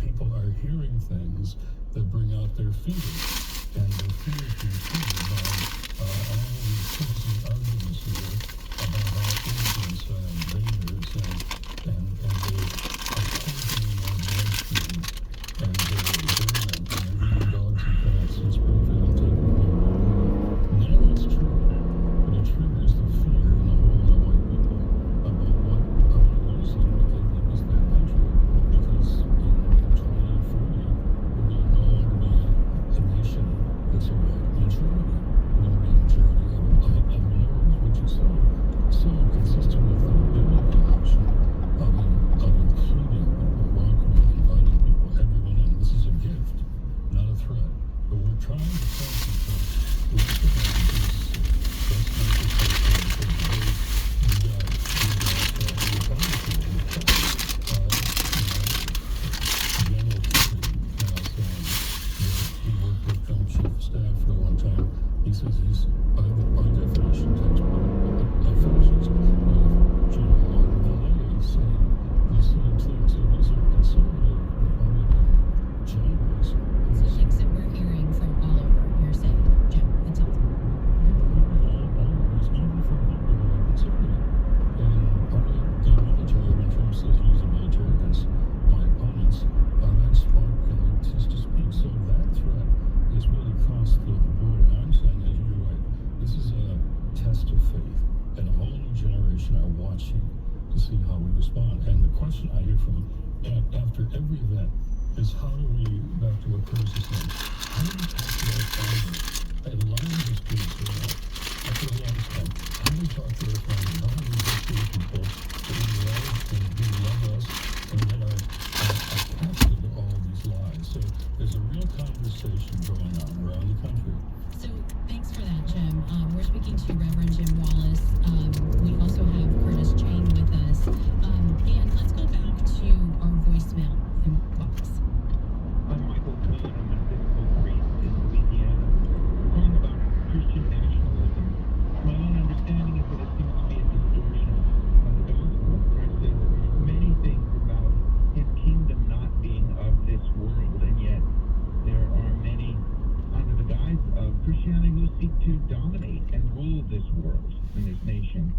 people are hearing things that bring out their fears, and their fears being triggered by all of these crazy arguments here about how agents and invaders and they are poisoning our bloodstreams, and they're eating dogs and cats and Springfield and taking over the world. None of that's true, but it triggers the fear in a whole lot of white people about what losing what they think is their country, because in 2040 we're going to no longer be a nation that's a white majority. We're going to be a majority of minorities, which is so consistent with the biblical option of including people, welcoming, inviting people, everyone in. This is a gift, not a threat. But we're trying to concentrate. We're trying to do this. Let's not just say, hey, we got Republicans in the press. General Kerry now saying that he worked with Trump chief of staff for a long time. He says he's, by definition, a fascist. General Valet saying the same thing. So these are conservative Republican generals. So things that we're hearing from all over, you're saying, Jim, it's all. Always, even from people who are conservative. And part of the military, when Trump says use the military against my opponents, that's smart and it's to speak. So that threat is really across the board. And I'm saying, as you're right, this is a test of faith, and a whole new generation are watching to see how we respond. And the question I hear from after every event is, how do we, back to what Curtis is saying, how do we talk to our family? And a lot of these groups are out. I feel a lot of time. How do we talk to our family? How do we get to people that we love and who love us and that are captive to all these lies? So there's a real conversation going on around the country. So thanks for that, Jim. We're speaking to Reverend Jim Wallace. We also have Curtis Chang with us. And let's go back to our voicemail box. I'm Michael Commute. I'm an Episcopal priest in Louisiana. Calling about Christian nationalism. My own understanding is that it seems to be a distortion of the gospel. Christ says many things about his kingdom not being of this world, and yet there are many under the guise of Christianity who seek to dominate and rule this world and this nation.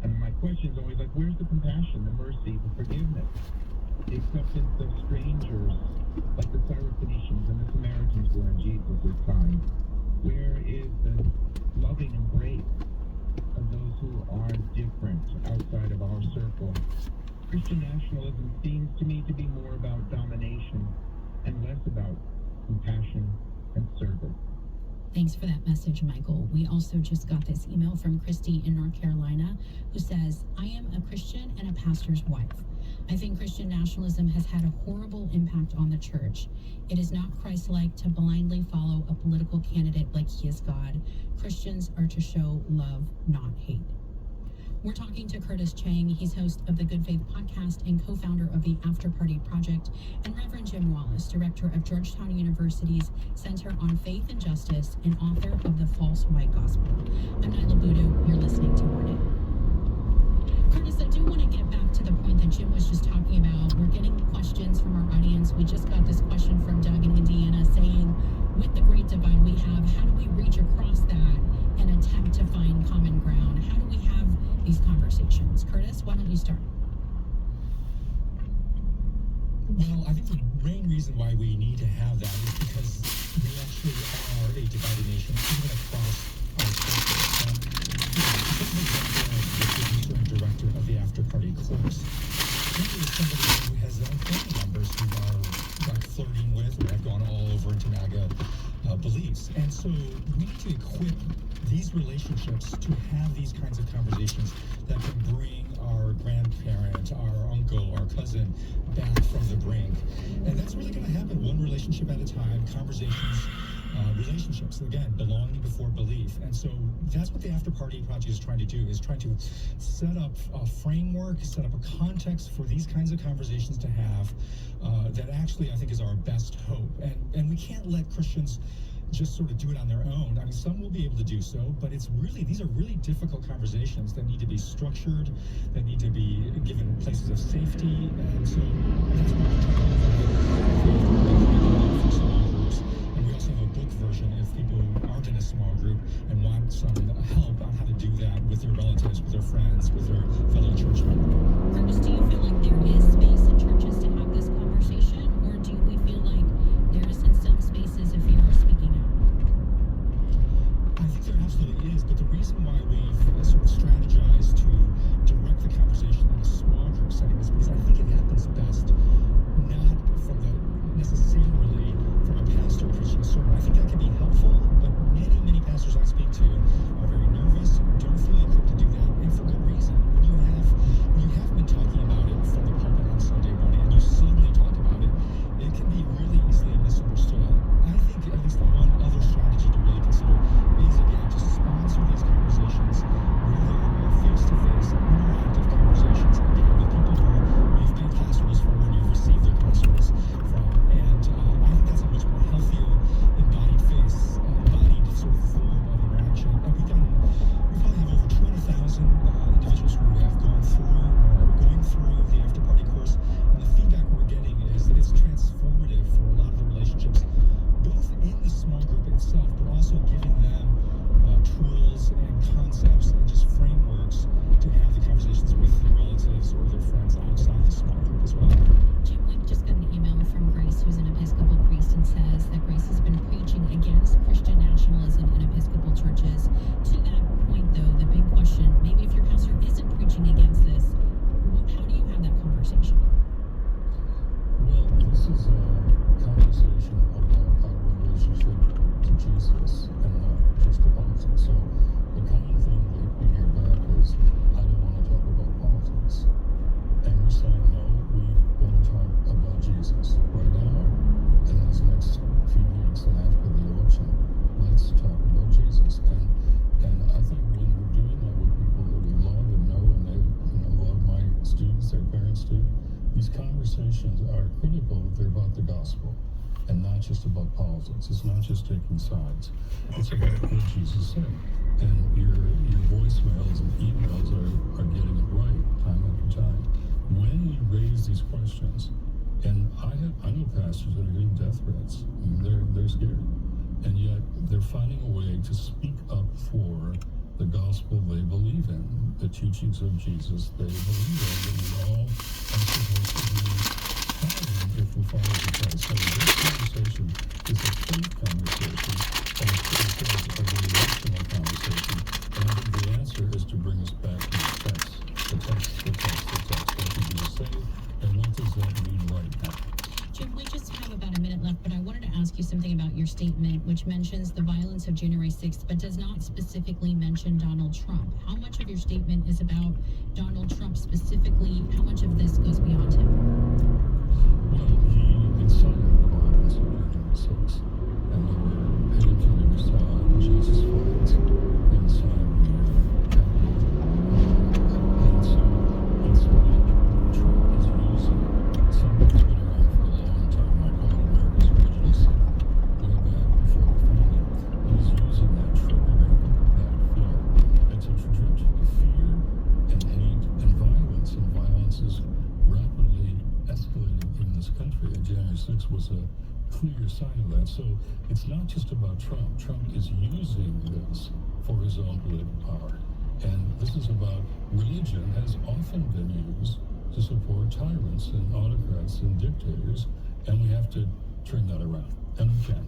And my question is always like, where's the compassion, the mercy, the forgiveness, the acceptance of strangers, like the Syrophoenicians and the Samaritans were in Jesus' time? Where is the loving embrace of those who are different outside of our circle? Christian nationalism seems to me to be more about domination and less about compassion and service. Thanks for that message, Michael. We also just got this email from Christy in North Carolina, who says, I am a Christian and a pastor's wife. I think Christian nationalism has had a horrible impact on the church. It is not Christ-like to blindly follow a political candidate like he is God. Christians are to show love, not hate. We're talking to Curtis Chang. He's host of the Good Faith podcast and co-founder of the After Party Project, and Reverend Jim Wallace, director of Georgetown University's Center on Faith and Justice and author of The False White Gospel. I'm Nyla Budu. You're listening to Morning. Curtis, I do want to get back to the point that Jim was just talking about. We're getting questions from our audience. We just got this question from Doug in Indiana saying, with the great divide we have, how do we reach across that and attempt to find common ground? How do we have these conversations? Curtis, why don't you start? Well, I think the main reason why we need to have that is because we actually are a divided nation, even across our culture. Take an example of the producer and director of the After Party course. He is somebody who has family members who are flirting with or have gone all over into MAGA beliefs. And so we need to equip these relationships to have these kinds of conversations that can bring our grandparent, our uncle, our cousin back from the brink. And that's really going to happen one relationship at a time, conversations, relationships, again, belonging before belief. And so that's what the After Party Project is trying to do, is trying to set up a framework, set up a context for these kinds of conversations to have that actually I think is our best hope. And we can't let Christians just sort of do it on their own. I mean, some will be able to do so, but these are really difficult conversations that need to be structured, that need to be given places of safety, and so that's what we're trying to for small groups. And we also have a book version if people aren't in a small group and want some help on how to do that with their relatives, with their friends, with their fellow church members. Curtis, do you feel like there is space in churches to have this conversation, or do we feel like there is in some spaces a fear of speaking out? I think there absolutely is, but the reason why we've sort of strategized to direct the conversation in a small group setting is because I think it happens best not from necessarily from a pastor preaching a sermon. I think that can be helpful, but many pastors I speak to are very nervous, don't feel equipped to do that, and for good reason. When you have been talking about it from the pulpit on Sunday morning, and you suddenly talk about it, it can be really easily misunderstood. I think at least one other strategy to really consider is, again, to sponsor these conversations where there are face-to-face, interactive conversations, again, with people who you've been pastors for and you've received their pastorals from. And I think that's a much more healthier, embodied sort of form of interaction. And we probably have over 20,000 individuals who have gone through or are going through the after-party course. And the feedback we're getting is that it's transformative for a lot of the relationships, both in the small group itself, but also giving them tools and concepts and just frameworks to have the conversations with their relatives or their friends outside the small group as well. Jim, we just got an email from Grace, who's an Episcopal priest, and says that Grace has been preaching against Christian nationalism in Episcopal churches. To that point, though, the big question, maybe if your pastor isn't preaching against this, how do you have that conversation? Well, this is a conversation about our relationship to Jesus and not just to politics. So the common thing that we hear back is, I don't want to talk about politics. And we're saying, no, we want to talk about Jesus right now, in these next few weeks and after the election. Let's talk about Jesus. And I think when we're doing that with people that we love and know, and they love my students, their parents do, these conversations are critical if they're about the gospel and not just about politics. It's not just taking sides. It's about what Jesus said. And your voicemails and emails are getting it right time after time. When we raise these questions, and I know pastors that are getting death threats. I mean, they're scared. And yet they're finding a way to speak up for the gospel they believe in, the teachings of Jesus they believe in, that we all are supposed to be following if we're followers of Christ. So this conversation is a faith conversation, and it's a relational conversation. And I think the answer is to bring us back to the text. What did you say, and what does that mean right now? Jim, we just have about a minute left, but I wanted to ask you something about your statement, which mentions the violence of January 6th, but does not specifically mention Donald Trump. How much of your statement is about Donald Trump specifically? How much of this goes beyond him? Well, he incited the violence of January 6th, and there were painkillers, Jesus flags inside the Capitol. And so it's like Trump is using something that's been around for a long time. I call it America's original sin, way back before the founding. He's using that triggering, that fear. It's a trajectory of fear and hate and violence, and violence is rapidly escalating in this country. And January 6th was a clear sign of that. So it's not just about Trump. Trump is using this for his own political power. And this is about religion has often been used to support tyrants and autocrats and dictators, and we have to turn that around. And we can.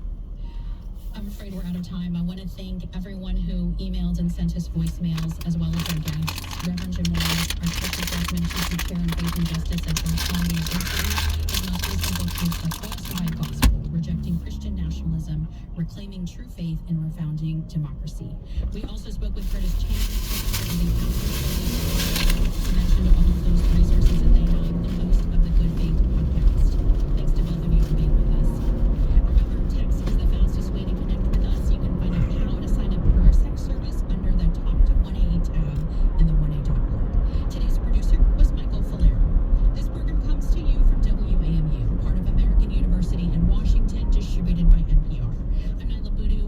I'm afraid we're out of time. I want to thank everyone who emailed and sent us voicemails, as well as our guests. Reverend Jim Morris, Archbishop Desmond, Chief Chair in Faith and Justice at Southbound University, his most recent book is The Falsified Gospel, Rejecting Christian Nationalism, Reclaiming True Faith, and Refounding Democracy. We also spoke with Curtis Chan, who mentioned all of those resources that they have, the host of the Good Faith podcast. Thanks to both of you for being with us. Remember, text is the fastest way to connect with us. You can find out how to sign up for our sex service under the Talk to 1A tab in the 1A.org. Today's producer was Michael Falero. This program comes to you from WAMU, part of American University in Washington, distributed by NPR. I'm Nyla Budu.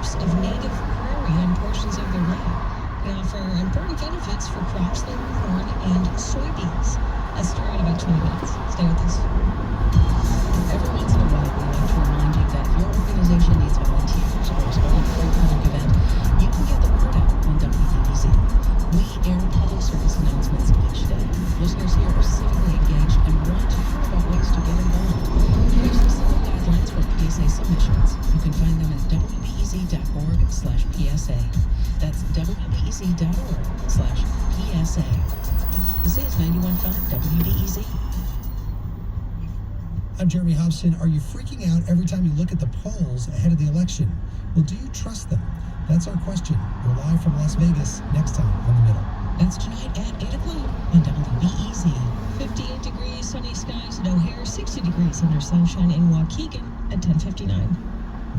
use of native prairie on portions of their land can offer important benefits for crops like corn and soybeans. That's story in about 20 minutes. Stay with us. Every once in a while, we like to remind you that your organization needs volunteers or is holding a free public event. You can get the word out on WBEZ. We air public service announcements each day. Listeners here are civically engaged and want to hear about ways to get involved. Here's some simple guidelines for PSA submissions. You can find them at wbez.org/PSA. That's wbez.org/PSA. This is 91.5 WBEZ. I'm Jeremy Hobson. Are you freaking out every time you look at the polls ahead of the election? Well, do you trust them? That's our question. We're live from Las Vegas next time on The Middle. That's tonight at 8 o'clock on WBEZ. 58 degrees, sunny skies at O'Hare, 60 degrees under sunshine in Waukegan at 10:59.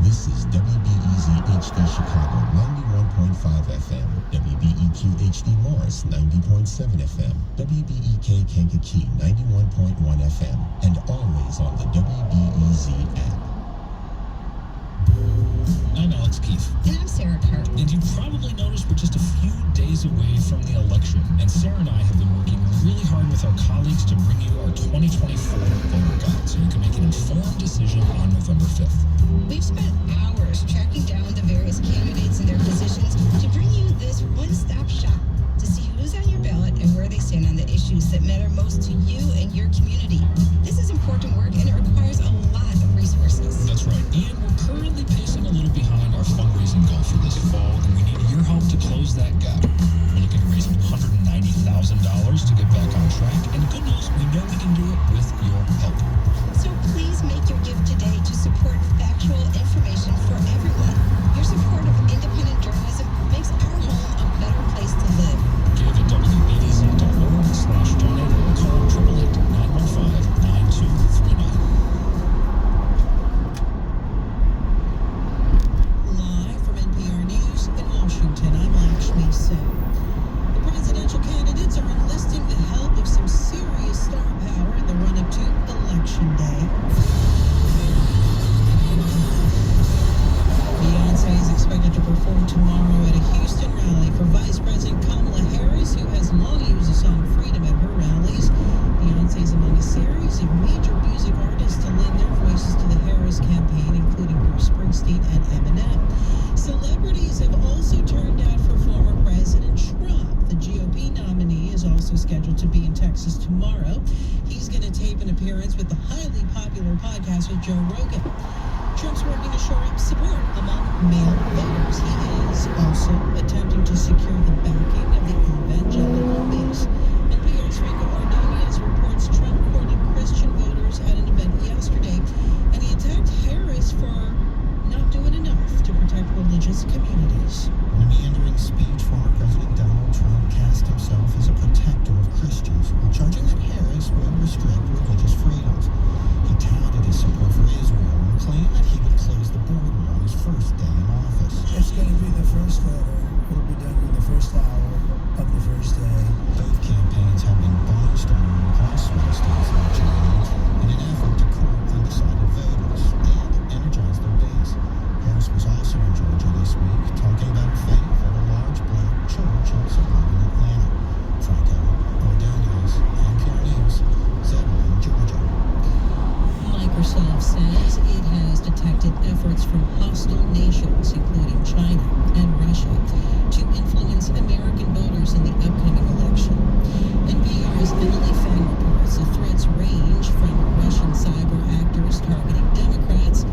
This is WBEZ HD Chicago 91.5 FM, WBEQ HD Morris 90.7 FM, WBEK Kankakee 91.1 FM, and always on the WBEZ app. I'm Alex Keefe. And I'm Sarah Carter. And you probably noticed we're just a few days away from the election. And Sarah and I have been working really hard with our colleagues to bring you our 2024 voter guide so you can make an informed decision on November 5th. We've spent hours tracking down the various candidates and their positions to bring you this one-stop shop to see who's on your ballot and where they stand on the issues that matter most to you and your community. This is important work and it requires a lot of resources. That's right. And we're currently pacing a little behind our fundraising goal for this fall, and we need your help to close that gap. We're looking to raise $190,000 to get back on track, and good news, we know we can do it with your help. So please make your gift today to support factual information for everyone. Your support of independent journalism makes our home a better place to live. Give at WBEZ.org/donate or call 888-915-9239. Live from NPR News in Washington, I'm Lakshmi Singh. The presidential candidates are enlisting the help of some serious star power in the run-up to Election Day. Beyonce is expected to perform tomorrow at a Houston rally for Vice President Kamala Harris, who has long used the song Freedom at her rallies. Beyonce is among a series of major music artists to lend their voices to the Harris campaign, including Bruce Springsteen and Eminem. Celebrities have also turned out for former President Trump. The GOP nominee is also scheduled to be in Texas tomorrow. He's going to tape an appearance with the highly popular podcast with Joe Rogan. Trump's working to shore up support among male voters. He is also attempting to secure the backing of the evangelical base. NPR's Franco Ordonez reports Trump courted Christian voters at an event yesterday, and he attacked Harris for not doing enough to protect religious communities. In a meandering speech, former President Donald Trump cast himself as a protector of Christians, while charging that Harris would restrict religious freedoms. He touted his support for Israel and claimed that he would close the border on his first day in office. It's going to be the first voter. It'll be done in the first hour of the first day. Both campaigns have been barnstorming across swing states like Georgia in an effort to court undecided voters and energize their base. Harris was also in Georgia this week, talking about her faith at a large black church in suburban Atlanta. Franco Ordonez, NPR News, Southbound, Georgia. Microsoft says it has detected efforts from hostile nations, including China and Russia, to influence American voters in the upcoming election. NPR's Emily Fang reports the threats range from Russian cyber actors targeting Democrats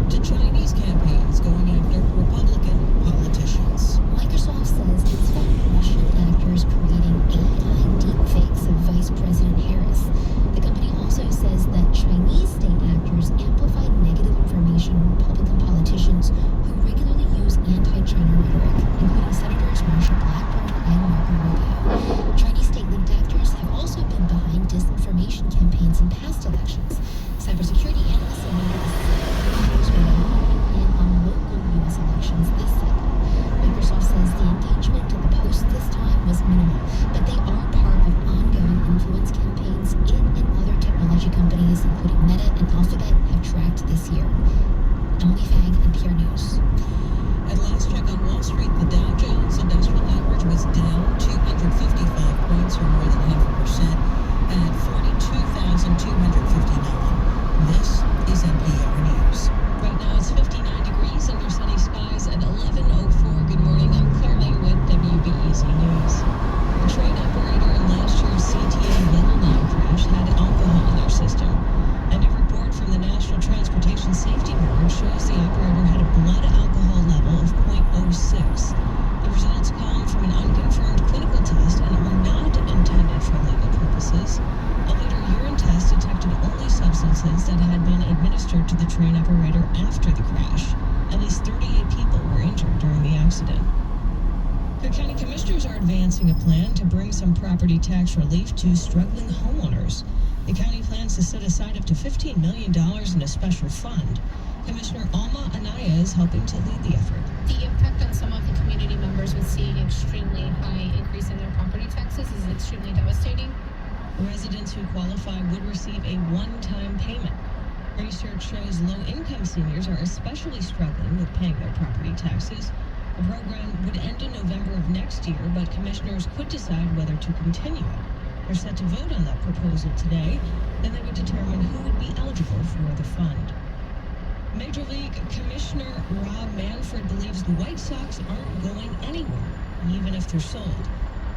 to Chinese campaigns going after Republican politicians. Microsoft says it's found Russian actors creating AI deepfakes of Vice President Harris. The company also says that Chinese state actors amplified negative information on Republican politicians who regularly use anti-China rhetoric, including Senators Marsha Blackburn and Marco Rubio. Chinese state-linked actors have also been behind disinformation campaigns in past elections. Cybersecurity analysts say actors were in on local U.S. elections this cycle. Microsoft says the engagement of the Post this time was minimal, but they are part of ongoing influence campaigns in and other technology companies, including Meta and Alphabet, have tracked this year. Emily Fang, NPR News. At Street, the Dow Jones Industrial Average was down 255 points, or more than 0.5%, at 42,259. This is NPR News. Right now it's 59 degrees under sunny skies at 11:04. Good morning. I'm Claire Lane with WBEZ News. A train operator in last year's CTA Yellow Line crash had alcohol in their system. A new report from the National Transportation Safety Board shows the operator had a blood alcohol level of 0.06. The results come from an unconfirmed clinical test and are not intended for legal purposes. A later urine test detected only substances that had been administered to the train operator after the crash. At least 38 people were injured during the accident. Cook County Commissioners are advancing a plan to bring some property tax relief to struggling homeowners. The county plans to set aside up to $15 million in a special fund. Commissioner Alma Anaya is helping to lead the effort. The impact on some of the community members with seeing extremely high increase in their property taxes is extremely devastating. Residents who qualify would receive a one-time payment. Research shows low-income seniors are especially struggling with paying their property taxes. The program would end in November of next year, but commissioners could decide whether to continue it. They're set to vote on that proposal today, then they would determine who would be eligible for the fund. Major League Commissioner Rob Manfred believes the White Sox aren't going anywhere, even if they're sold.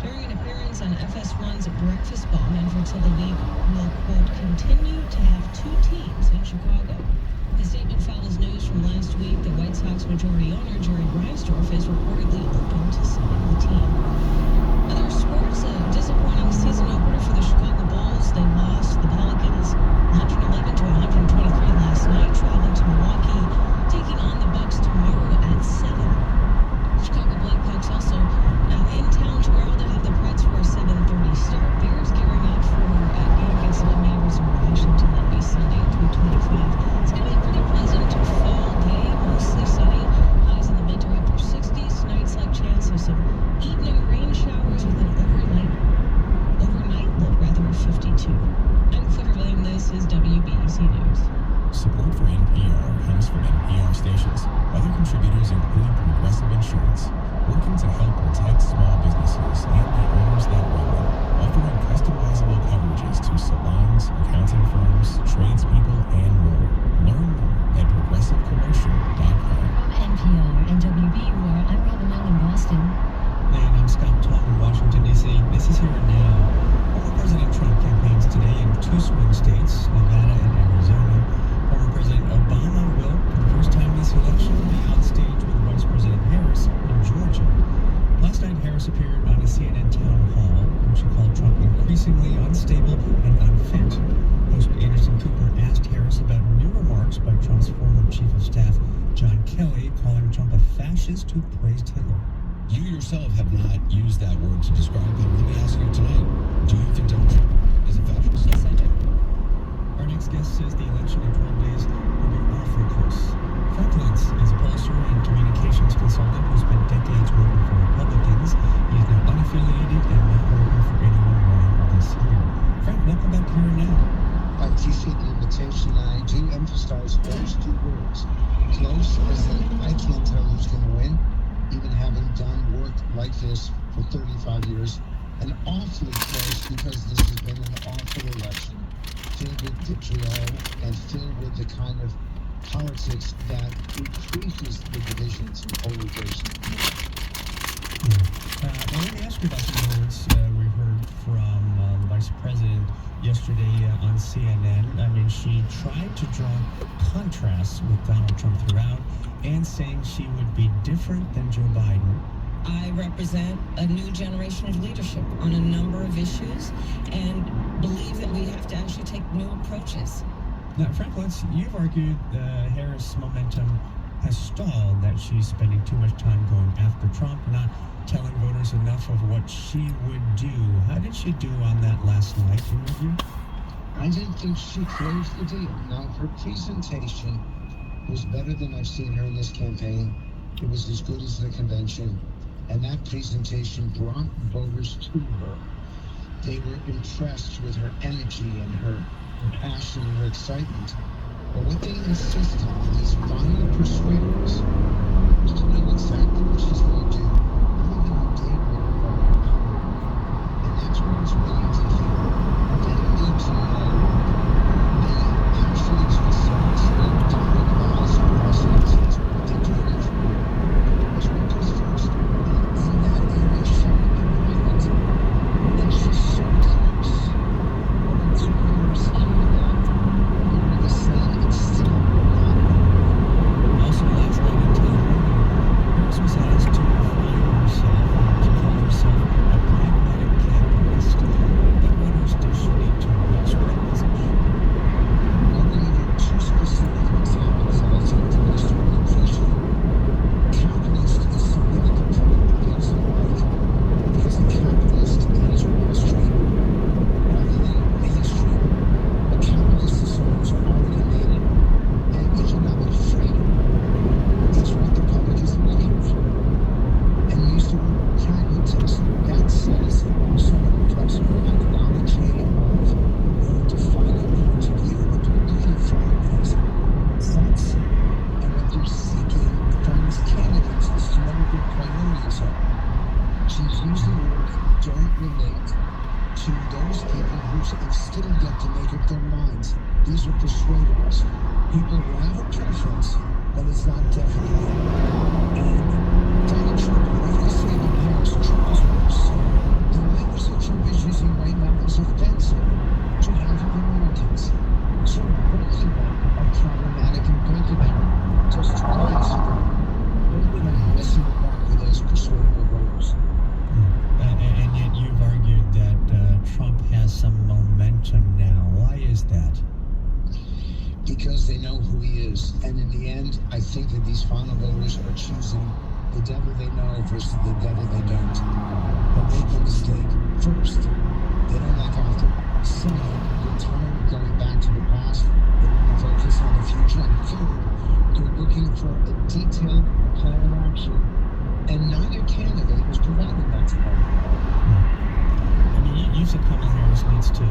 During an appearance on FS1's Breakfast Ball, Manfred said the league will, quote, continue to have two teams in Chicago. The statement follows news from last week that White Sox majority owner Jerry Reinsdorf is reportedly open to selling the team. Other sports, a disappointing season opener for the Chicago Bulls. They lost the Pelicans 111 to 123 last night, traveling to Milwaukee, taking on the Bucks tomorrow at 7. Chicago Blackhawks also in town tomorrow. They'll have the Preds for a 7:30 start. Bears gearing up for a game against the Commanders in Washington. That'll be Sunday at 3:25. It's going to be a pretty pleasant fall day, mostly sunny. Highs in the mid to upper 60s. Tonight's like chance of some evening rain showers with an overnight low rather of 52. I'm Claire Lane. This is WBEZ News. Support for NPR comes from NPR stations. Other contributors include Progressive Insurance, working to help protect small businesses and the owners that run them, offering customizable coverages to salons, accounting firms, tradespeople, and more. Learn more at progressivecommercial.com. From NPR and WBUR, I'm Robin Young in Boston. And I'm Scott Tong in Washington, D.C. This is Here and Now. Former President Trump campaigns today in two swing states, Nevada and Arizona. Former President Obama will, for the first time this election, be on stage with Vice President Harris in Georgia. Last night, Harris appeared on a CNN town hall, in which she called Trump increasingly unstable and unfit. Host Anderson Cooper asked Harris about new remarks by Trump's former chief of staff, John Kelly, calling Trump a fascist who praised Hitler. You yourself have not used that word to describe him. Let me ask you tonight, do you think Donald Trump is a fascist? Yes, I do. Our next guest says the election in 12 days will be awfully close. Frank Lentz is a pollster and communications consultant who spent decades working for Republicans. He is now unaffiliated and not working for anyone running this year. Frank, welcome back to Here and Now. I appreciate the invitation, and I do emphasize those two words. Close, as in I can't tell who's going to win, even having done work like this for 35 years. And awfully close because this has been an awful election, filled with vitriol and filled with the kind of politics that increases the divisions and polarization. Now let me ask you about some words we heard from the Vice President yesterday on CNN. I mean, she tried to draw contrasts with Donald Trump throughout and saying she would be different than Joe Biden. I represent a new generation of leadership on a number of issues and believe that we have to actually take new approaches. Now, Frank Lentz, you've argued Harris' momentum has stalled, that she's spending too much time going after Trump, not telling voters enough of what she would do. How did she do on that last night, in your view? I didn't think she closed the deal. Now, her presentation was better than I've seen her in this campaign. It was as good as the convention. And that presentation brought voters to her. They were impressed with her energy and her passion and her excitement. But what they insist on, these final persuaders, is to know exactly what she's going she's using words that don't relate to those people who have still yet to make up their minds. These are persuadables. People who have a preference, but it's not definite. And Donald Trump, whatever you say about Harris, Trump is worse. The language that Trump is using right now is offensive to half of Americans. So both of them are problematic, and both of them, just 2 days ago, both of them are missing the mark with those persuadable voters. And yet you've argued that Trump has some momentum now. Why is that? Because they know who he is. And in the end, I think that these final voters are choosing the devil they know versus the devil they don't. But make no mistake. First, they don't like Arthur. Second, they're tired of going back to the past. They want to focus on the future. And third, they're looking for a detailed plan of action. And neither candidate is providing that to them. I mean, you said Kamala Harris needs to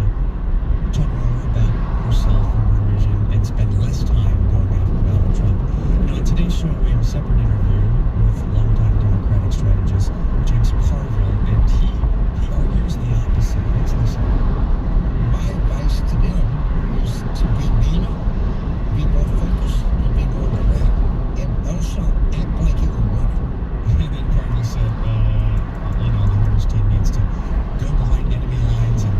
talk more about herself and her vision and spend less time going after Donald Trump. Now, on today's show, we have a separate interview with longtime Democratic strategist James Carville, and he argues the opposite. Let's listen. My advice to them is to be meaner, be more focused, and be more direct, and also act like you're a winner. And then Carville said, the Harris team needs to go behind enemy lines and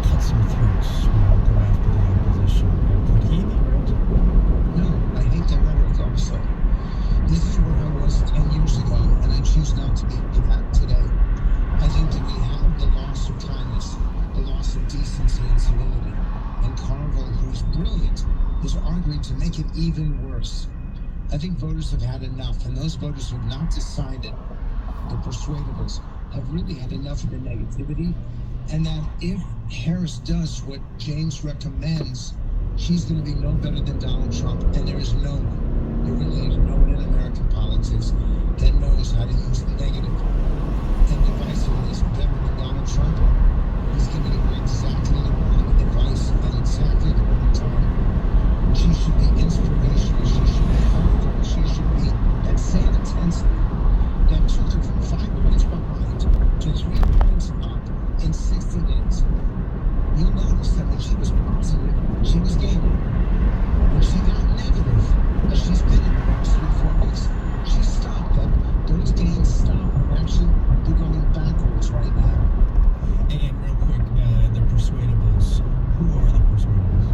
cut some throats, go after the opposition. Could he be right? No, I hate that rhetoric also. This is where I was 10 years ago, and I choose not to be that today. I think that we have the loss of kindness, the loss of decency and civility. And Carville, who's brilliant, is arguing to make it even worse. I think voters have had enough, and those voters who have not decided, the persuadables, have really had enough of the negativity, and that if Harris does what James recommends, she's going to be no better than Donald Trump, and there is no one, there really is no one in American politics that knows how to use negative and divisiveness better than Donald Trump. He's giving her exactly the wrong advice at exactly the wrong time. She should be inspirational. She should be helpful. She should be that same intensity that took her from 5 points behind to 3 points up in 60 days. You'll notice that when she was positive, she was gaining. When she got negative, as she's been in the last 3-4 weeks, she stopped. Those gains stopped. Actually, they're going backwards right now. And real quick, the persuadables. Who are the persuadables?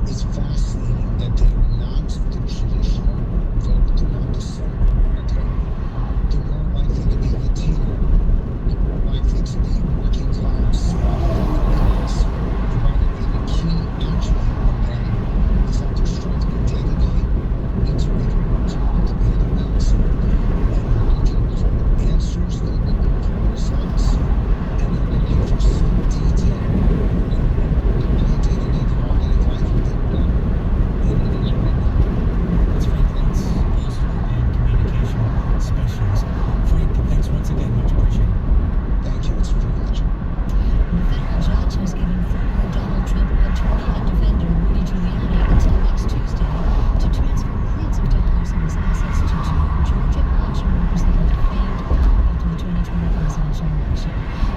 It's fascinating that they are not the traditional vote. They're not the center of America. They're more likely to be Latino. They're more likely to be working class, immigrants. And by the way, the key attribute of them is that they're struggling day to day, need to make it work, to pay their bills. And they're looking for answers, they're looking for results, and they're looking for some detail in their day-to-day quality of life that they want. And it is right now. That's Frank Lentz, pollster and communication specialist. Frank, thanks once again. Much appreciated. Thank you. It's a privilege. The federal judge has given former Donald Trump attorney and defender Rudy Giuliani until next Tuesday to transfer millions of dollars in his assets to two Georgia election workers that were defamed after the 2020 presidential election.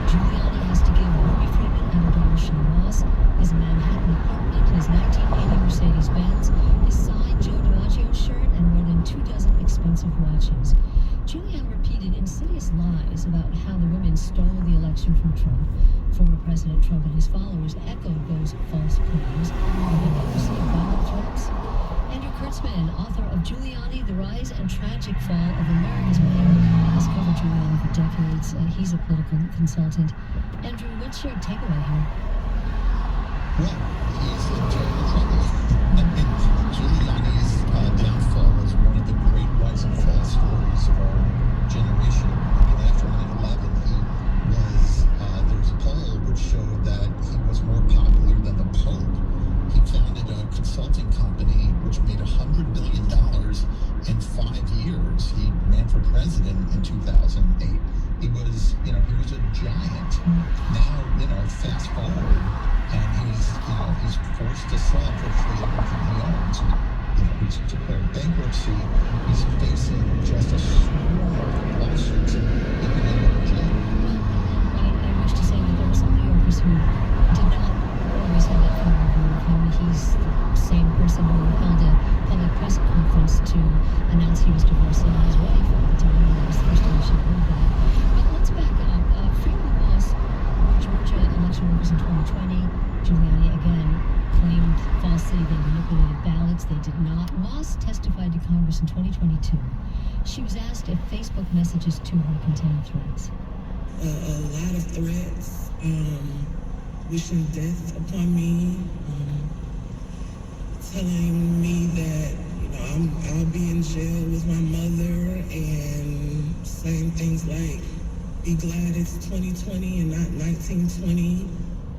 Giuliani has to give Ruby Freeman and her daughter Shanaz his Manhattan apartment, his 1980 Mercedes-Benz, his signed Joe DiMaggio shirt, and more than 24 expensive watches. Giuliani repeated insidious lies about how the women stole the election from Trump. Former President Trump and his followers echoed those false claims. Will they receive violent threats? Andrew Kurtzman, author of Giuliani, The Rise and Tragic Fall of America's Mayor, has covered Giuliani for decades. He's a political consultant. Andrew, what's your takeaway here? Well, he's in terrible trouble. Giuliani's downfall is one of the great rise and fall stories of our generation. I mean, after 9/11, there was a poll which showed that he was more popular than the Pope. He founded a consulting company which made $100 billion in 5 years. He ran for president in 2008. He was a giant. Now, fast forward, and he's forced to sell virtually everything he owns. He's declared bankruptcy. He's facing just a swarm of lawsuits. claims they did not. Moss testified to Congress in 2022. She was asked if Facebook messages to her contained threats. A lot of threats, wishing death upon me, telling me that I'll be in jail with my mother, and saying things like, "Be glad it's 2020 and not 1920."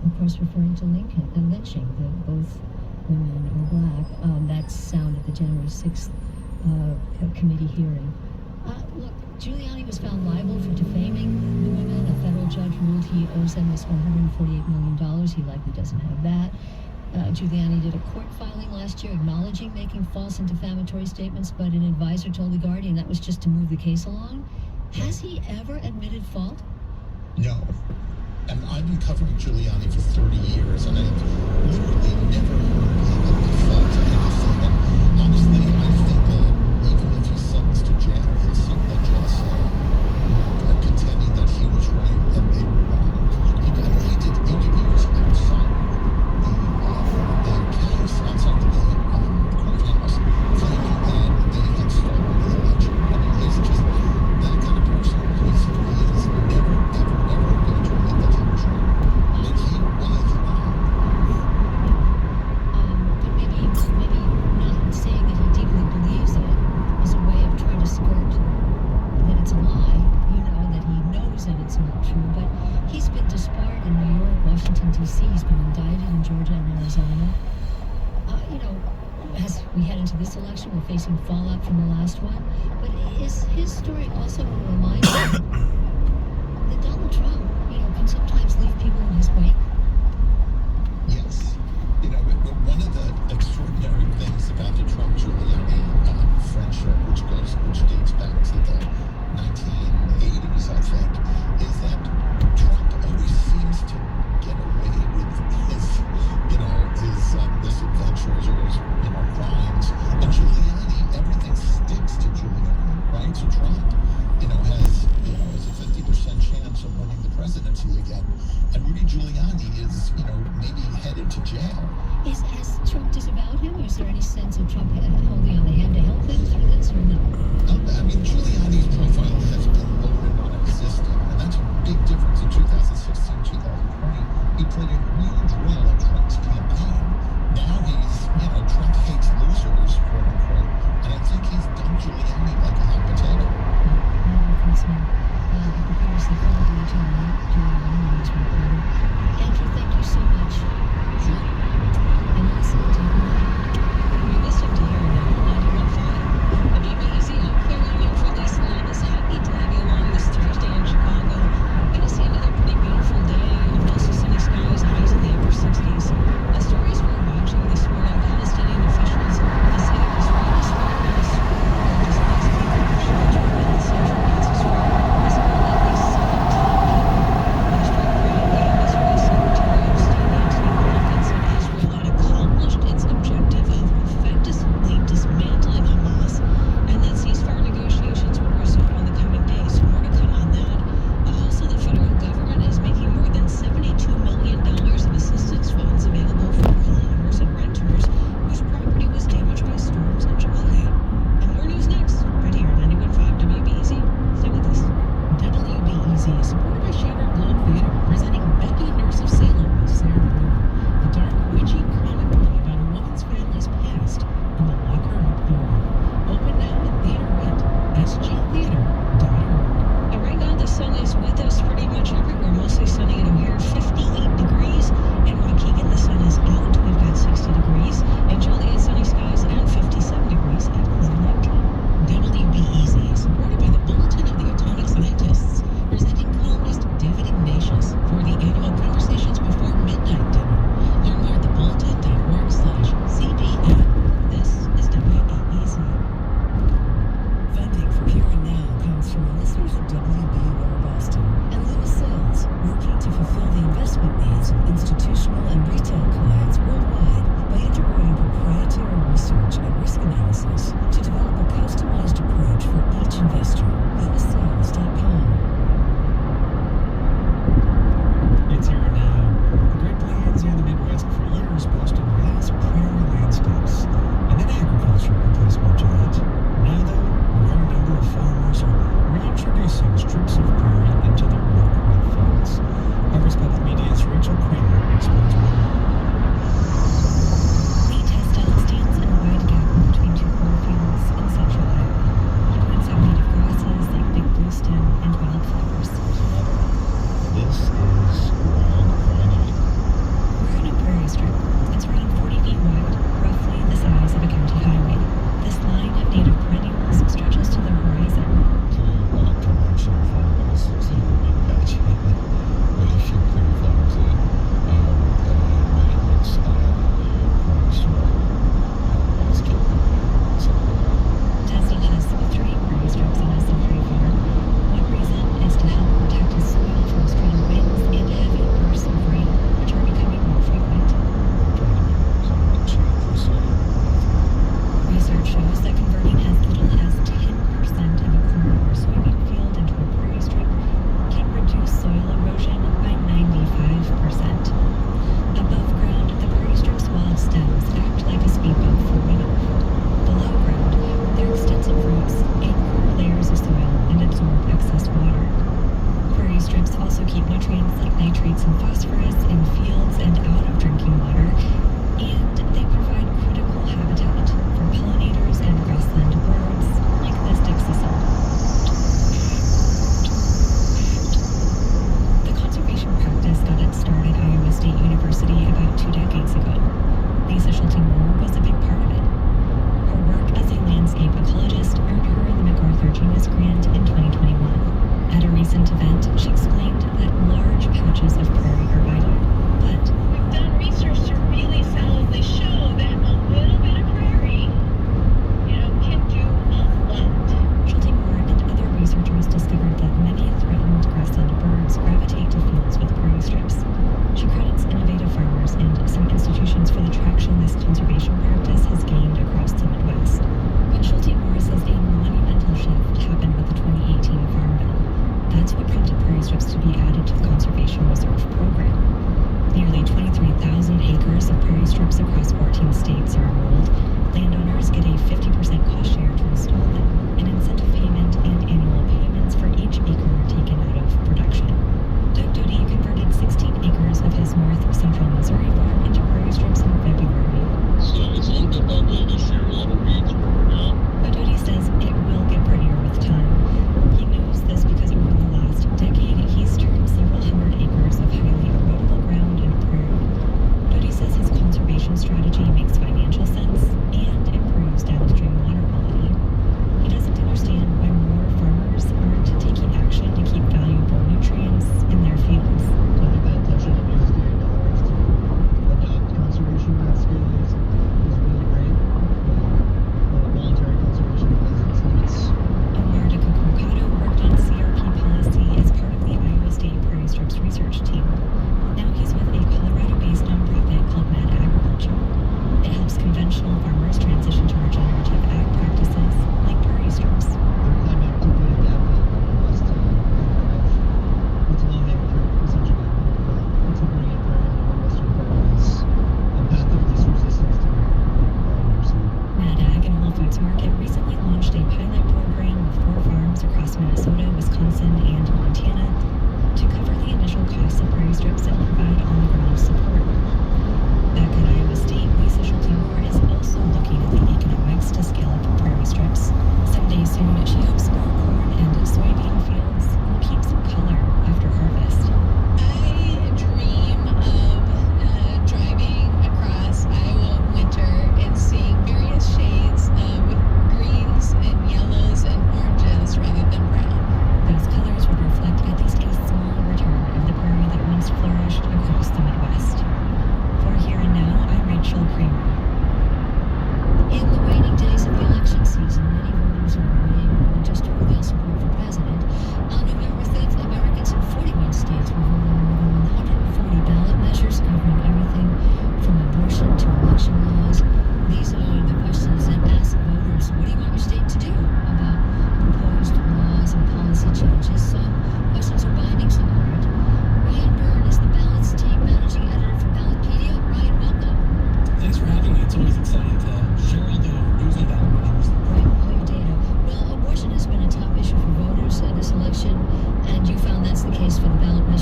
Of course, referring to Lincoln and lynching, that both women are black. That sound at the January 6th committee hearing. Look, Giuliani was found liable for defaming the women. A federal judge ruled he owes them this $148 million. He likely doesn't have that. Giuliani did a court filing last year acknowledging making false and defamatory statements, but an advisor told The Guardian that was just to move the case along. Has he ever admitted fault? No. And I've been covering Giuliani for 30 years, and I've literally never heard him admit fault to anything. And honestly, I think that even if he's sentenced to jail, he'll sit in that jail cell contending that he was right and they were wrong. He did interviews outside the case, outside the courthouse, claiming that they had stolen the election. I mean, he's just that kind of person. He is never, ever, ever going to admit that he was wrong. Like, he was wrong. But maybe not saying that he deeply believes it is a way of trying to skirt that it's a lie, that he knows that it's not true. But he's been disbarred in New York, Washington, D.C. He's been indicted in Georgia and Arizona. As we head into this election, we're facing fallout from the last one. But is his story also a reminder that Donald Trump, can sometimes leave people in his wake? Yes. One of the extraordinary things about the Trump-Giuliani friendship, which dates back to the 1980s, I think, is that Trump always seems to get away with his misadventures or his, crimes. And Giuliani, everything sticks to Giuliani, right? So Trump, has, a 50% chance of winning the presidency again. And Rudy Giuliani is, maybe headed to jail. Has Trump disavowed him, or is there any sense of Trump holding on the hand to help him through this, or no? I mean, Giuliani's profile has been low and non-existent, and that's a big difference. In 2016, 2020, he played a huge role in Trump's campaign. Now he's, Trump hates losers, quote unquote, and I think he's done Giuliani like a hot potato. Previously probably Giuliani was reported. Andrew, thank you so much. Sure. And listening to you. You're listening to Here Now, 91.5 WBEZ. I'm Caroline here for Lisa Lamas. Happy to have you along this Thursday in Chicago. Going to see another pretty beautiful day. Also sunny skies, highs in the upper 60s. The stories we're watching this morning, Palestinian officials say that Israelis fired on a school just last week in the central Gaza Strip. This will at least 17 people. Ministry of Propaganda, Israeli Secretary of State Antony Blinken said Israel had accomplished its objective of effectively dismantling Hamas, and that ceasefire negotiations would resume in the coming days. More to come on that. Also, the federal government is making more than $72 million of assistance funds available for homeowners and renters whose property was damaged by storms in July. And more news next, right here on 91.5 WBEZ. Stay with us. WBEZ is supported by Shattered Globe Theater, presenting Becky, Nurse of Salem with Sarah Brewer, a dark, witchy comic book about a woman's family's past and the lock her up era. Open now at Theater Wit, sgtheater.org. And right now the sun is with us pretty much everywhere, mostly sunny at O'Hare, 58 degrees. In Waukegan, the sun is out, we've got 60 degrees. In Joliet, sunny skies and 57 degrees at 11:19. WBEZ is supported by the Bulletin of the Atomic Scientists, presenting columnist David Ignatius for the annual Conversations Before Midnight dinner. Learn more at thebulletin.org/CBN. This is WBEZ. Funding for Here and Now comes from the listeners of WBUR Boston and Lewis Sales, working to fulfill the investment needs of institutional and retail clients worldwide by integrating proprietary research and risk analysis to develop a customized approach for each investor. LewisSales.com. It's Here and Now. The Great Plains and the Midwest for years boasted vast prairie landscapes. And then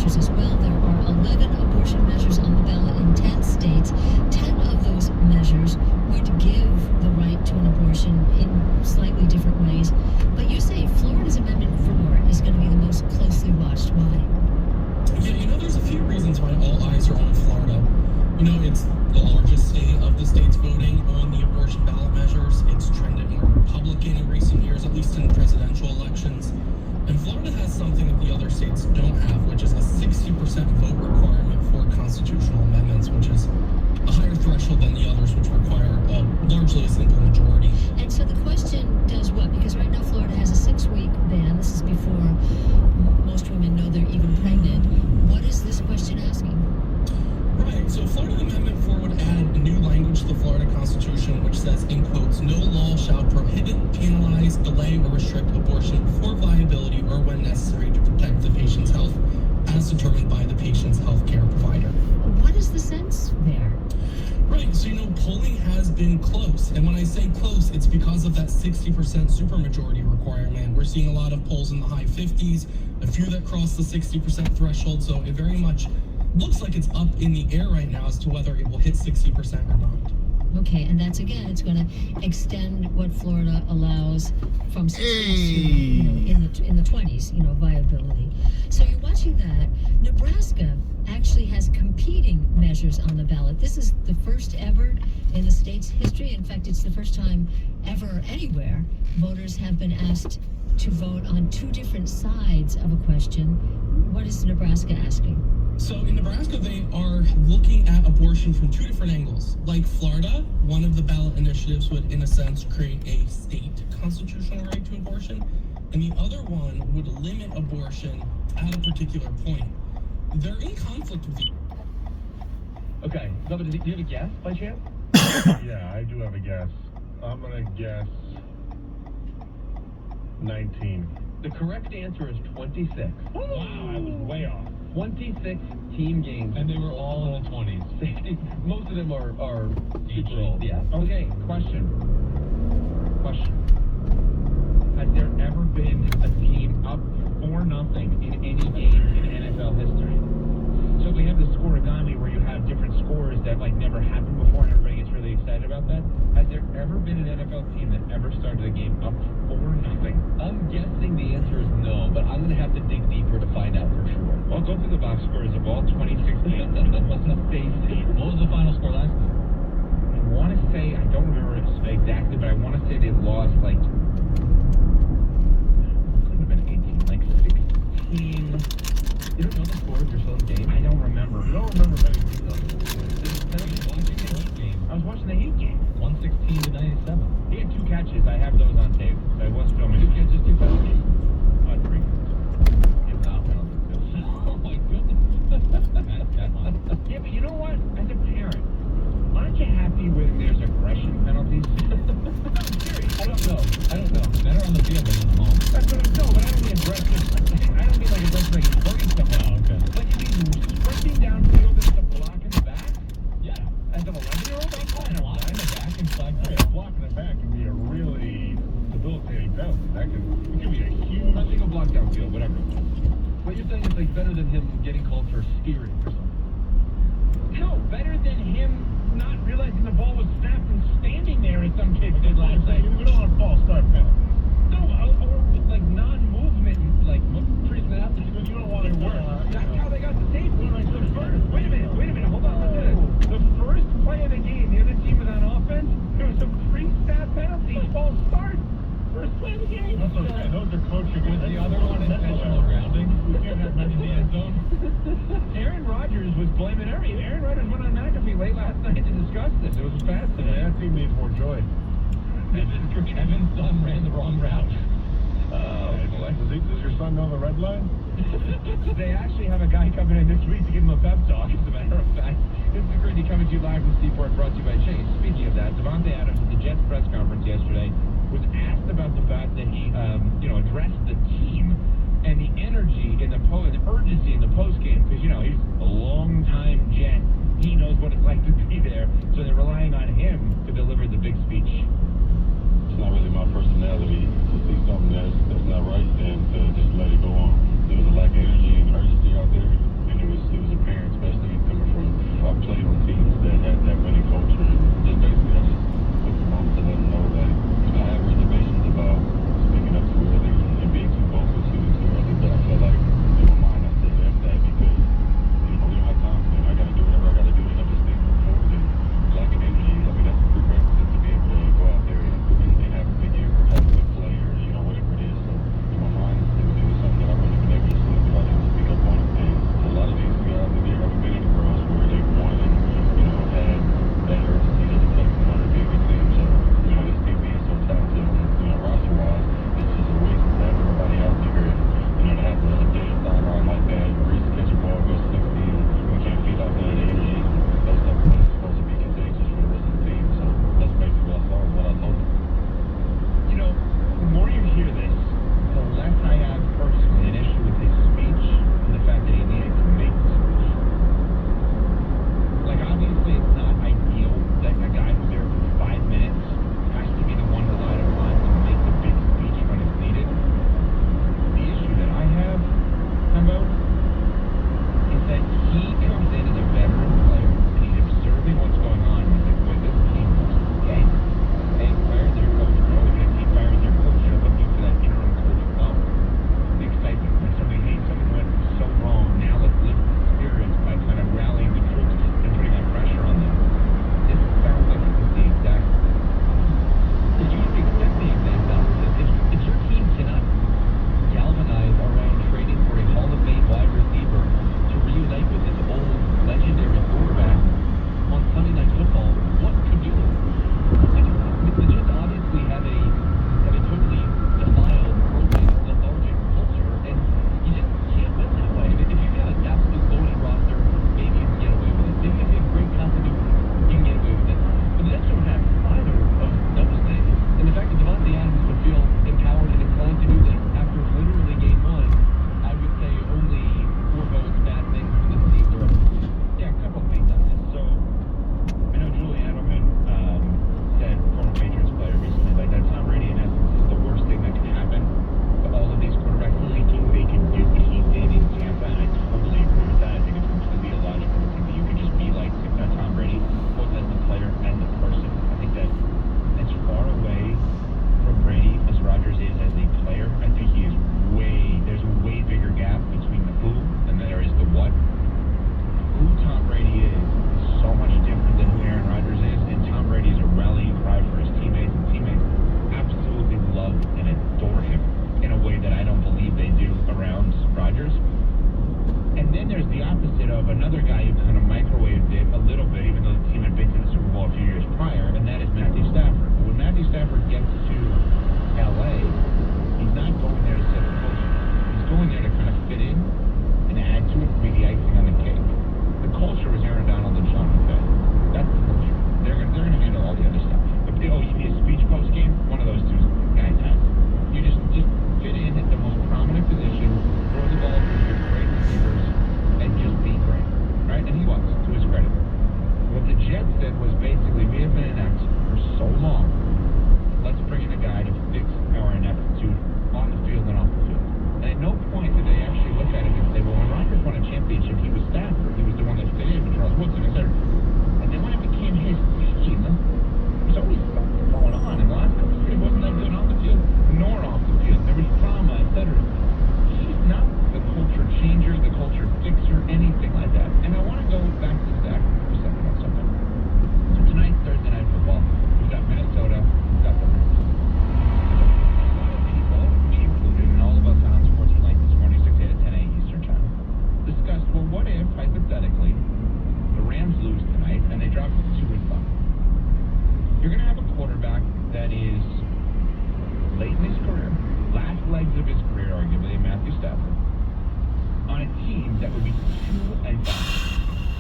measures as well. There are 11 abortion measures on the ballot in 10 states. 10 of those measures would give the right to an abortion in slightly different ways. But you say Florida's Amendment 4 is going to be the most closely watched. Why? Yeah, there's a few reasons why all eyes are on Florida. It's the largest state of the states voting on the abortion ballot measures. It's trended more Republican in recent years, at least in presidential elections. And Florida has something that the other states don't have, which is a 60% vote requirement for constitutional amendments, which is a higher threshold than the others, which require largely a simple majority. And so the question does what? Because right now Florida has a 6-week ban. This is before most women know they're even pregnant. What is this question asking? Right, so Florida Amendment 4 would add new language to the Florida Constitution, which says, in quotes, no law shall prohibit, penalize, delay, or restrict abortion before viability or when necessary to protect the patient's health, as determined by the patient's health care provider. What is the sense there? Right, so polling has been close, and when I say close, it's because of that 60% supermajority requirement. We're seeing a lot of polls in the high 50s, a few that cross the 60% threshold, so it very much looks like it's up in the air right now as to whether it will hit 60% or not. Okay, and that's again, it's going to extend what Florida allows from 60 to in the 20s, viability. So you're watching that. Nebraska actually has competing measures on the ballot. This is the first ever in the state's history. In fact, it's the first time ever anywhere voters have been asked to vote on two different sides of a question. What is Nebraska asking? So in Nebraska, they are looking at abortion from two different angles. Like Florida, one of the ballot initiatives would, in a sense, create a state constitutional right to abortion, and the other one would limit abortion at a particular point. They're in conflict with each other. Okay, so do you have a guess by chance? Yeah, I do have a guess. I'm gonna guess 19. The correct answer is 26. Wow, I was way off. 26 team games. And they were all in the 20s. Most of them are super old. Yeah. Okay, question. Has there ever been a team up 4-0 in any game in NFL history? So we have the scoregami where you have different scores that never happened before and everybody gets really excited about that. Has there ever been an NFL team that ever started a game up 4-0? I'm guessing the answer is no, but I'm going to have to dig deeper to find out for sure. I'll go through the box scores of all 26 games. What was the final score last time? I want to say, I don't remember exactly, but I want to say they lost couldn't have been 18, 16. You don't know the score of your son's game? I don't remember. I don't remember many details. I was watching the Heat game. 116 to 97. He had 2 catches. I have those on tape. I was filming. 2 catches, 2 penalties. 3. Oh my goodness. Yeah, but you know what? As a parent, aren't you happy when there's aggression penalties? Serious. I don't know. Better on the field than at home. That's what I'm saying, but I don't mean aggressive. I don't mean aggressive like hurting someone. Oh, okay. Like you mean sprinting downfield and a block in the back? Yeah. As an 11-year-old, I'm calling a block in the back and flag. A block in the back can be a really debilitating penalty. It can be a huge. I think a block downfield, whatever. But you're saying it's better than him getting called for steering or something? No, better than him not realizing the ball was snapped and standing there as some kids did last night. We don't want false start penalty. No, or non-movement, pre-snap. But you don't want it worse. That's how they got the tape. Wait a minute, hold on, listen to this. The first play of the game, the other team was on offense, there was a pre-snap penalty, false start. First play of the game. Those are coaching. The other one intentional grounding. You can't have men in the end zone. Aaron Rodgers was blaming everything. Aaron Rodgers went on McAfee late last night to discuss this. It was fascinating. That team needs more joy. Kevin's son ran the wrong route. Does your son know the red line? They actually have a guy coming in this week to give him a pep talk, as a matter of fact. This is Gritty coming to you live from Seaport, brought to you by Chase. Speaking of that, Devontae Adams at the Jets press conference yesterday was asked about the fact that he, addressed the team and the energy in the urgency in the postgame, because, he's a long-time Jet. He knows what it's like to be there, so they're relying on him to deliver the big speech. It's not really my personality to see something that's not right and to just let it go on. There's a lack of energy and urgency out there.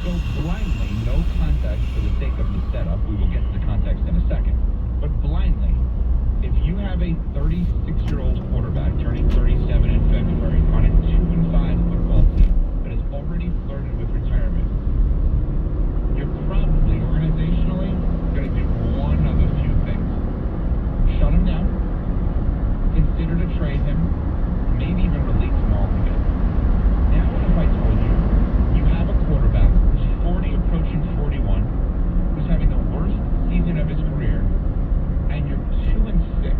So blindly, no context for the sake of the setup, we will get to the context in a second, but blindly, if you have a 36-year-old quarterback turning 37 in February on a 2-5 football team that has already flirted with retirement, you're probably organizationally going to do one of a few things. Shut him down, consider to trade him, maybe even release him altogether. Now what if I told you you have a quarterback who's 40 approaching 41, who's having the worst season of his career, and you're 2-6.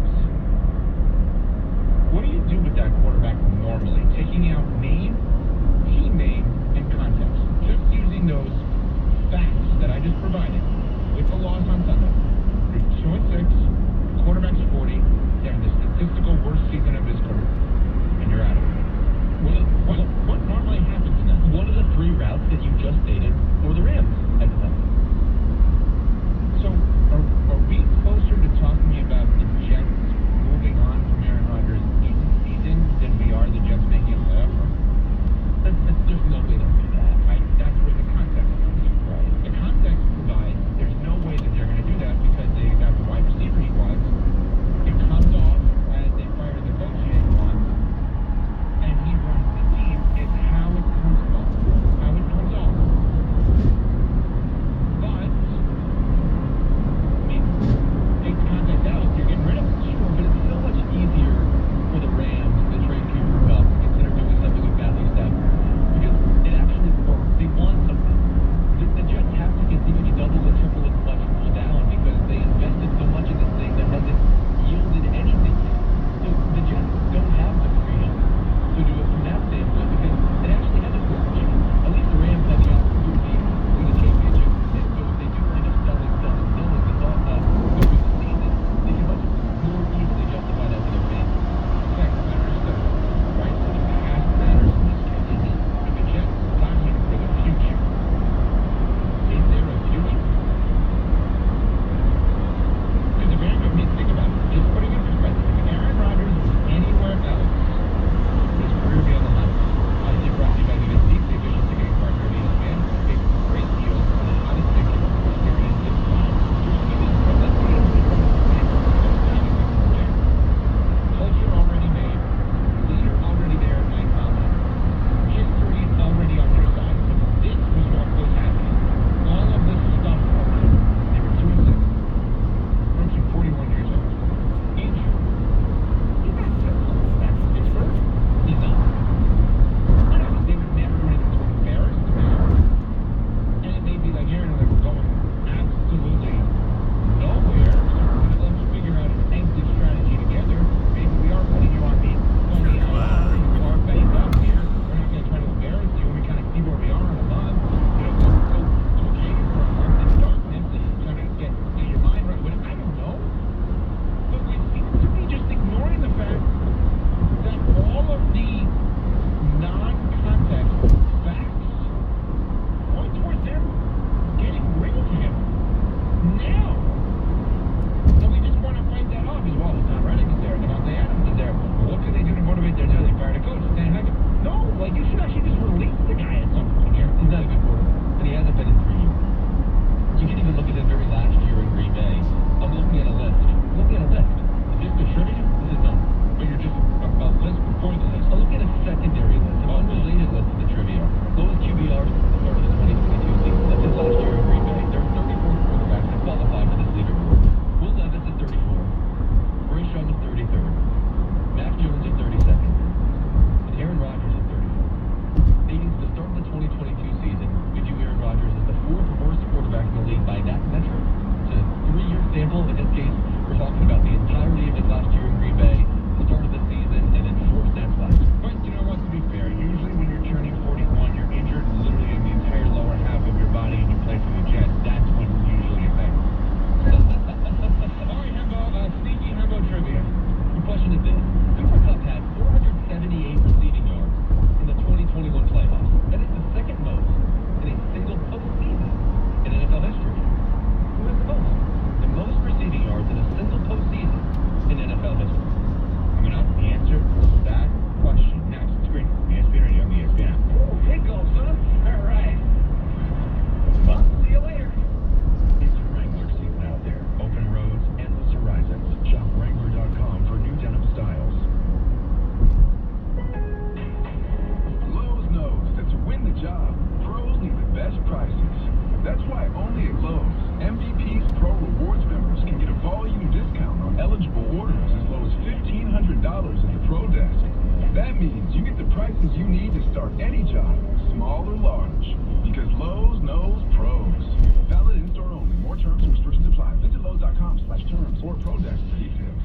That means you get the prices you need to start any job, small or large. Because Lowe's knows pros. Valid in-store only. More terms and restrictions apply. Visit Lowe's.com/terms or Prodex for details.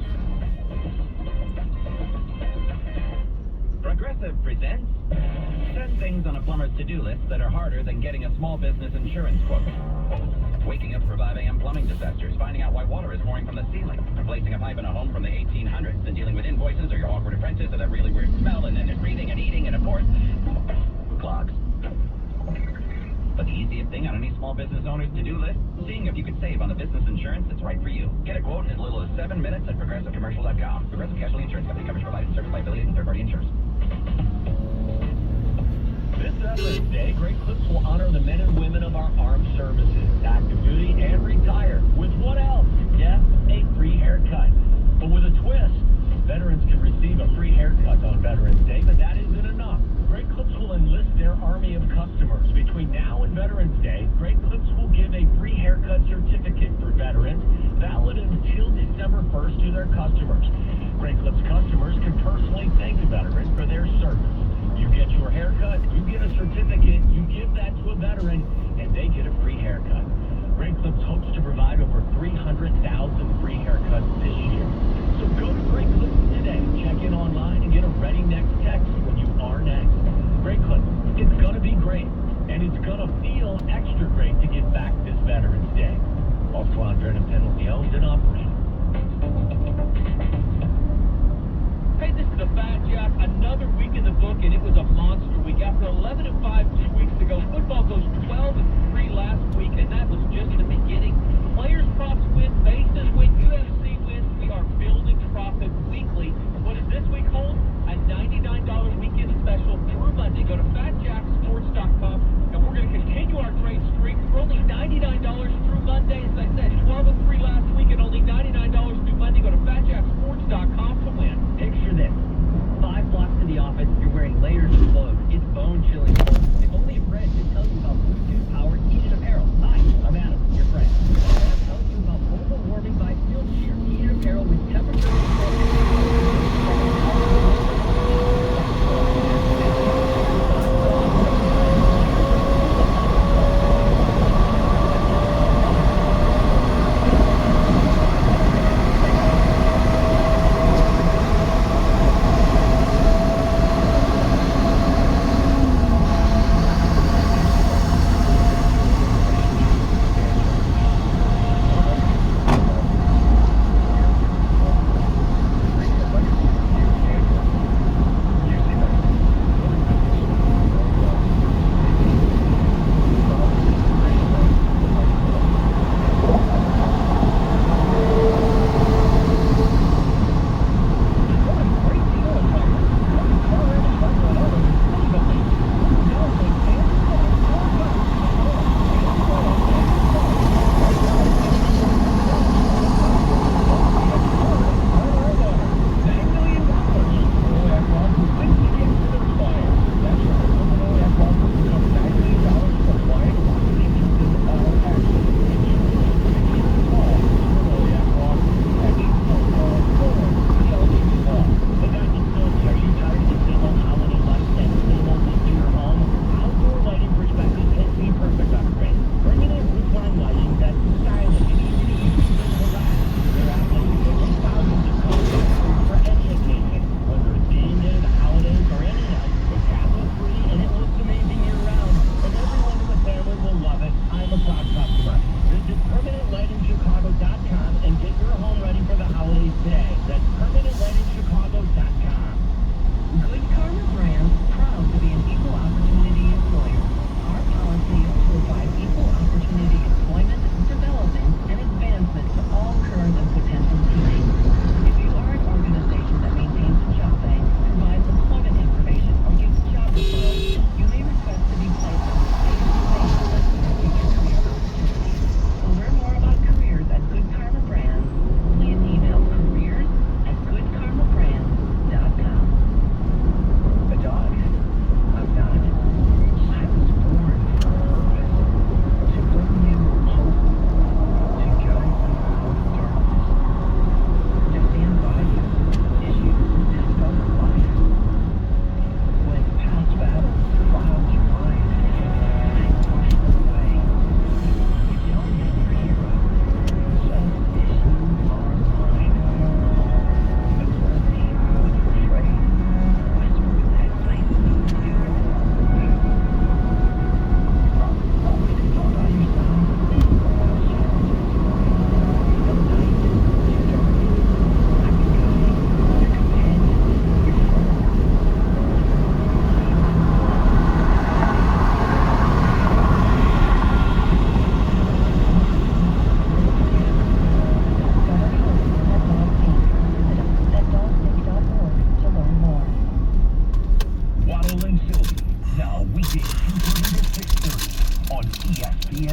Progressive presents 10 things on a plumber's to-do list that are harder than getting a small business insurance quote. Waking up for 5 a.m. plumbing disasters, finding out why water is pouring from the ceiling, replacing a pipe in a home from the 1800s, and dealing with invoices or your awkward apprentice or that really weird smell, and then breathing and eating, and of course, clogs. But the easiest thing on any small business owner's to-do list, seeing if you could save on the business insurance that's right for you. Get a quote in as little as 7 minutes at ProgressiveCommercial.com. Progressive Casualty Insurance Company. Coverage provided. Service by affiliated and third-party insurers. This Veterans Day, Great Clips will honor the men and women of our armed services, active duty and retired. With what else? Yes, a free haircut. But with a twist, veterans can receive a free haircut on Veterans Day, but that isn't enough. Great Clips will enlist their army of customers. Between now and Veterans Day, Great Clips will give a free haircut certificate for veterans, valid until December 1st to their customers. Great Clips customers can personally thank a veteran for their service. You get your haircut, you get a certificate, you give that to a veteran, and they get a free haircut.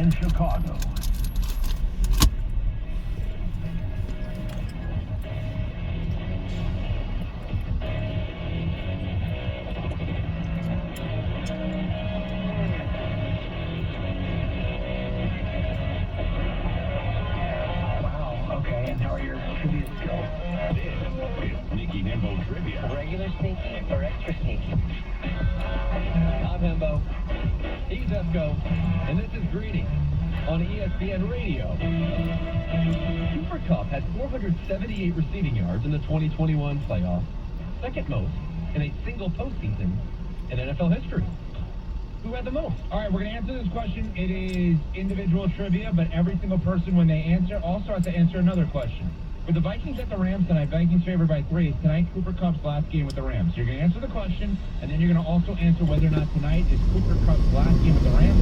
in Chicago. Wow, okay, and how are your trivia skills? This is Sneaky Himbo Trivia. Regular sneaky or extra sneaky? I'm Hembo. He's Esco. And this is Greeny on ESPN Radio. Cooper Kupp had 478 receiving yards in the 2021 playoffs, second most in a single postseason in NFL history. Who had the most? All right, we're going to answer this question. It is individual trivia, but every single person, when they answer, also has to answer another question. With the Vikings at the Rams tonight, Vikings favored by 3. Is tonight Cooper Kupp's last game with the Rams? You're going to answer the question, and then you're going to also answer whether or not tonight is Cooper Kupp's last game with the Rams.